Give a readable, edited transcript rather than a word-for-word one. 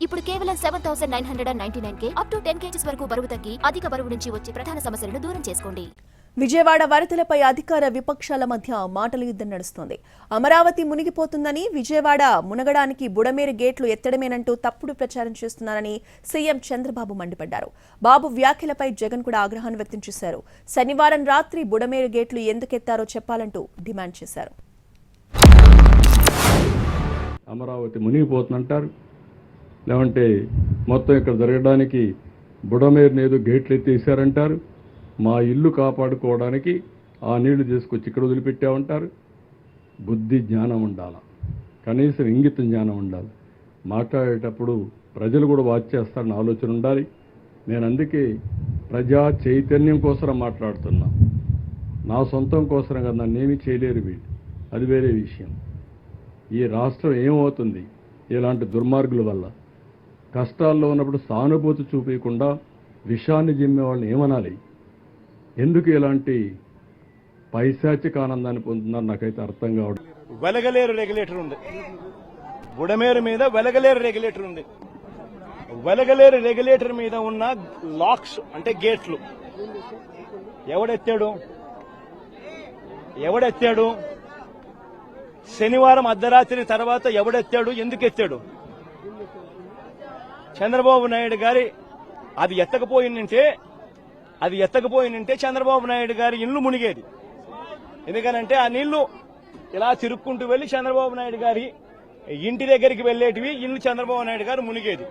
ఇప్పుడు కేవలం 7,999 up to 10 kgs వరకు బరువు తగ్గి అధిక బరువు నుంచి వచ్చే ప్రధాన సమస్యలను దూరం చేసుకోండి. విజయవాడ వరదలపై అధికార విపక్షాల మధ్య మాటల యుద్ధం నడుస్తోంది. అమరావతి మునిగిపోతుందని, విజయవాడ మునగడానికి బుడమేరు గేట్లు ఎత్తడమేనంటూ తప్పుడు ప్రచారం చేస్తున్నారని సీఎం చంద్రబాబు మండిపడ్డారు. బాబు వ్యాఖ్యలపై జగన్ కూడా ఆగ్రహాన్ని వ్యక్తం చేశారు. శనివారం రాత్రి బుడమేరు గేట్లు ఎందుకెత్తారో చెప్పాలంటూ డిమాండ్ చేశారు. అమరావతి మునిగిపోతుందంటారు, లేదంటే మొత్తం ఇక్కడ జరగడానికి బుడమేరు నేదు గేట్లు ఎత్తేసారంటారు. మా ఇల్లు కాపాడుకోవడానికి ఆ నీళ్లు తీసుకొచ్చి ఇక్కడ వదిలిపెట్టామంటారు. బుద్ధి జ్ఞానం ఉండాలి, కనీసం ఇంగిత జ్ఞానం ఉండాలి. మాట్లాడేటప్పుడు ప్రజలు కూడా వాచ్ చేస్తారని ఆలోచన ఉండాలి. నేను అందుకే ప్రజా చైతన్యం కోసం మాట్లాడుతున్నా. నా సొంతం కోసం కదా, నన్నేమీ చేయలేరు వీళ్ళు, అది వేరే విషయం. ఈ రాష్ట్రం ఏమవుతుంది ఇలాంటి దుర్మార్గుల వల్ల? కష్టాల్లో ఉన్నప్పుడు సానుభూతి చూపించకుండా విషాన్ని జిమ్మే వాళ్ళని ఏమనాలి? ఎందుకు ఇలాంటి పైశాచిక ఆనందాన్ని పొందుతున్నారు నాకైతే అర్థం కావడం. వెలగలేరు రెగ్యులేటర్ ఉంది, బుడమేరు మీద వెలగలేరు రెగ్యులేటర్ ఉంది. వెలగలేరు రెగ్యులేటర్ మీద ఉన్న లాక్స్ అంటే గేట్లు ఎవడెత్తాడు? శనివారం అర్ధరాత్రి తర్వాత ఎవడెత్తాడు? ఎందుకు ఎత్తాడు? చంద్రబాబు నాయుడు గారి అది ఎత్తకపోయిందంటే చంద్రబాబు నాయుడు గారి ఇల్లు మునిగేది. ఎందుకనంటే ఆ నీళ్లు ఇలా తిరుక్కుంటూ వెళ్లి చంద్రబాబు నాయుడు గారి ఇంటి దగ్గరికి వెళ్లేటివి, ఇల్లు చంద్రబాబు నాయుడు గారు మునిగేది.